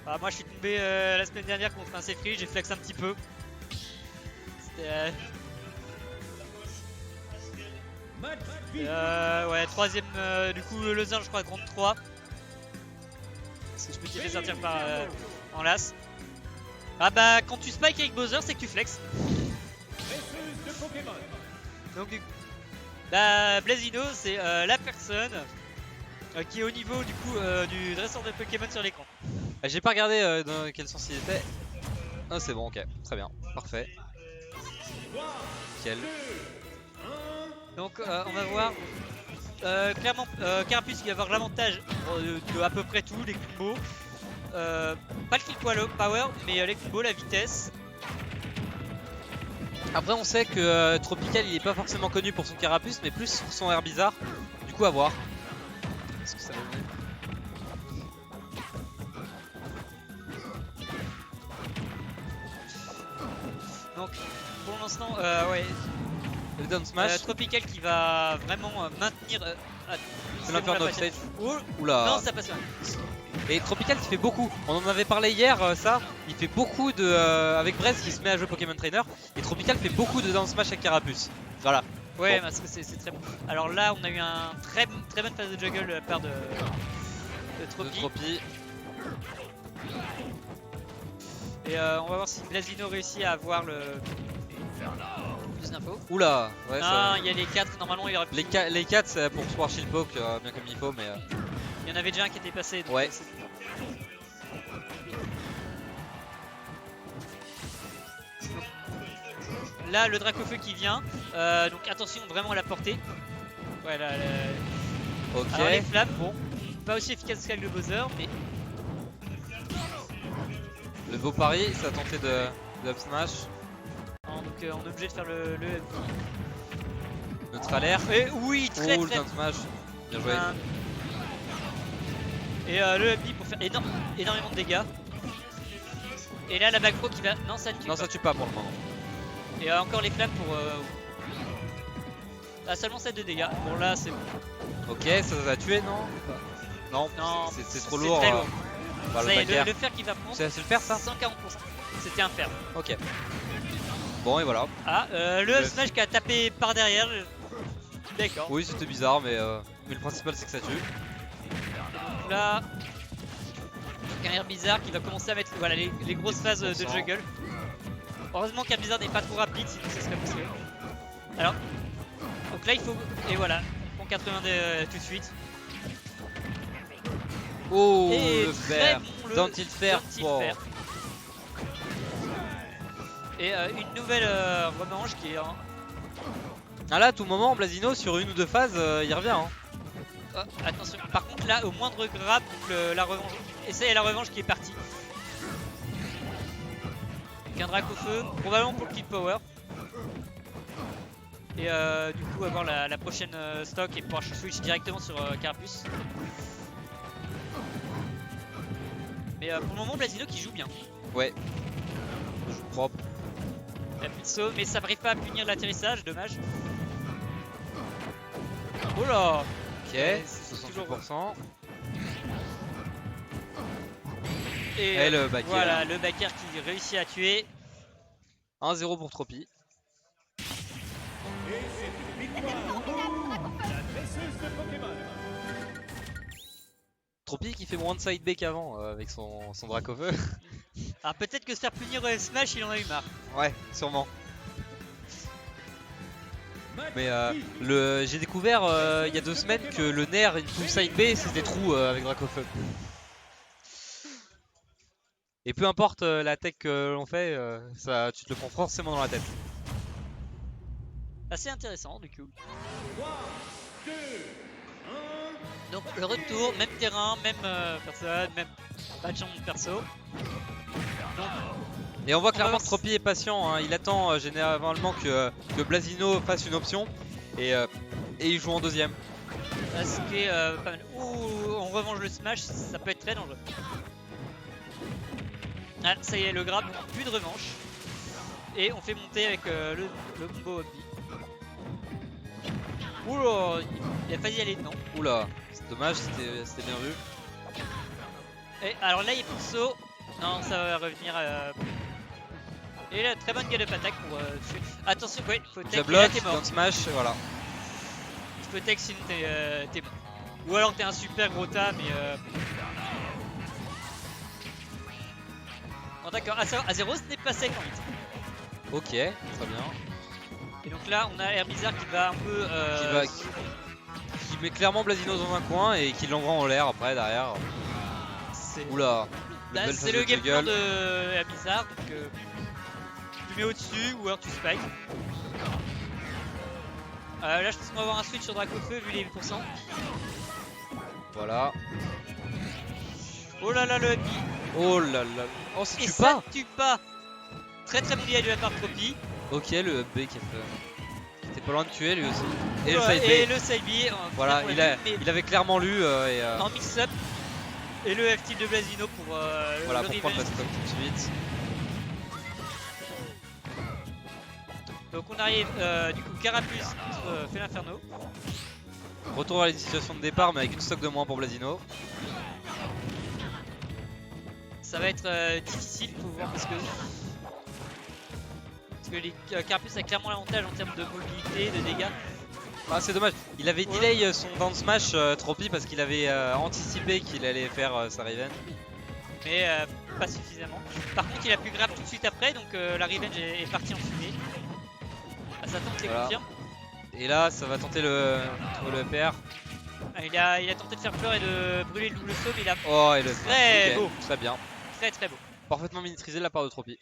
Ah, moi je suis tombé la semaine dernière contre un Sefri, j'ai flex un petit peu. C'était ouais, troisième du coup Lausanne je crois contre 3. Parce que je me suis fait sortir par en las. Ah bah quand tu spike avec Bowser c'est que tu flex. Donc du coup, bah Blazino c'est la personne qui est au niveau du coup du dresseur de Pokémon sur l'écran. J'ai pas regardé dans quel sens il était. Ah c'est bon, ok, très bien, parfait. Nickel. Donc on va voir. Clairement, Carapuce qui va avoir l'avantage de à peu près tout, les combos. Pas le kill power, mais les combos, la vitesse. Après on sait que Tropical il est pas forcément connu pour son Carapuce mais plus pour son air bizarre. Du coup à voir. Est-ce que ça va venir? Donc pour l'instant, ouais. Le down smash. Tropical qui va vraiment maintenir. C'est l'inferno stage. Oula. Non, ça passe pas. Et Tropical qui fait beaucoup, on en avait parlé hier ça, il fait beaucoup de... avec Brez qui se met à jouer Pokémon Trainer, et Tropical fait beaucoup de down smash avec Carapuce. Voilà. Ouais, bon. parce que c'est très bon. Alors là on a eu un très bonne phase de juggle de la part de Tropi. Et on va voir si Blazino réussit à avoir le plus d'infos. Oula, ouais, non, il y a les 4, normalement il y aurait plus. Les 4 c'est pour pouvoir shield poke bien comme il faut, mais... Il y en avait déjà un qui était passé. Donc ouais. Là, le Dracofeu qui vient. Donc attention vraiment à la portée. Ouais, là, ok. Alors les flammes, bon, pas aussi efficace que le Bowser, mais... Le beau pari, ça a tenté de up smash. Non, donc on est obligé de faire le Neutre air. Et oui, très le down smash. Bien joué. Et le up pour faire énormément de dégâts. Et là la macro qui va... Non, ça ne tue pas. Non, ça tue pas pour le moment. Et encore les flammes pour... Ah, seulement 7 de dégâts. Bon là c'est bon. Ok, ça va tuer, non? Non, c'est trop lourd. Très lourd. Bah, le fer qui va prendre. C'est le fer ça? 140%. C'était un fer. Ok. Bon et voilà. Ah, le up smash qui a tapé par derrière. D'accord. Oui, c'était bizarre, mais le principal c'est que ça tue. Là, un air bizarre qui va commencer à mettre voilà, les grosses phases de juggle. Heureusement qu'un bizarre n'est pas trop rapide, sinon ce serait possible. Alors, donc là il faut. Et voilà, on prend 80 tout de suite. Oh, et le fer. Bon, Tilt fer. Wow. Et une nouvelle revanche qui est. Ah là, à tout moment, Blazino sur une ou deux phases, il revient. Hein. Oh, attention, par contre là, au moindre grab, la revanche. Et c'est la revanche qui est partie. Donc un drac au feu, probablement pour le kill power. Et du coup avoir la prochaine stock et pouvoir switch directement sur Carapuce. Mais pour le moment Blazino qui joue bien. Ouais. Joue propre. Il a plus de saut, mais ça n'arrive pas à punir l'atterrissage, dommage. Oh là. Ok, 68%. Et le backer. Voilà, le backer qui réussit à tuer. 1-0 pour Tropi. Tropi qui fait moins de side B qu'avant avec son drac au feu. Alors peut-être que se faire punir au F-Smash, il en a eu marre. Ouais, sûrement. Mais j'ai découvert il y a 2 semaines que le nerf une full side B c'est des trous avec drac au feu. Et peu importe la tech que l'on fait, ça, tu te le prends forcément dans la tête. Assez intéressant du coup. Donc le retour, même terrain, même personne, même pas de changement de perso. Donc, et on voit clairement que Tropi est patient, hein. Il attend généralement que Blazino fasse une option et il joue en deuxième. Ce qui est pas mal. Ouh, on revanche le smash, ça peut être très dangereux. Ah, ça y est, le grab, plus de revanche. Et on fait monter avec le combo Hobby. Oula, il a failli y aller, non? Oula, c'est dommage, c'était bien vu. Et alors là, il y a plus de saut. Non, ça va revenir. Et là, très bonne galop attaque pour tuer. Attention, ouais, faut tech, et là Jablock, t'es mort. down smash, voilà. Il faut tech sinon t'es mort. Ou alors t'es un super gros tas, mais Bon d'accord, Azeros n'est pas sec en vite. Ok, très bien. Et donc là, on a Herbizarre qui va un peu... Qui met clairement Blazino dans un coin et qui l'envoie en l'air après derrière. C'est Oula. là, belle c'est phase le de game plan juggle. de Herbizarre, donc tu mets au-dessus ou alors tu spike. Là, je pense qu'on va avoir un switch sur Dracofeu vu les pourcents. Voilà. Oh là là, le happy. Oh là là. Oh, ça Et tue ça pas. tue pas. Très très bon DI de la part de Tropi. Ok, le up B qui a fait. Qui était pas loin de tuer lui aussi. Et le Ouais, side B. et le side B. Voilà, il avait clairement lu En mix-up. Et le F-tilt de Blazino pour voilà, le pour prendre la revenge. stock tout de suite. Donc on arrive, du coup Carapuce fait l'inferno. Retour vers les situations de départ, mais avec une stock de moins pour Blazino. Ça va être difficile, faut voir parce que les Carapuce a clairement l'avantage en termes de mobilité, de dégâts. Ah, c'est dommage. Il avait delay son down smash Tropi parce qu'il avait anticipé qu'il allait faire sa Riven. Mais pas suffisamment. Par contre il a pu grab tout de suite après, donc la revenge est partie en fumée. Ah, ça tente les Voilà. confirmes. Et là, ça va tenter le PR. Ah, il a tenté de faire peur et de brûler le double saut, mais il a Oh, et le Très ok, beau. très bien. très très beau. Parfaitement maîtrisé de la part de Tropi.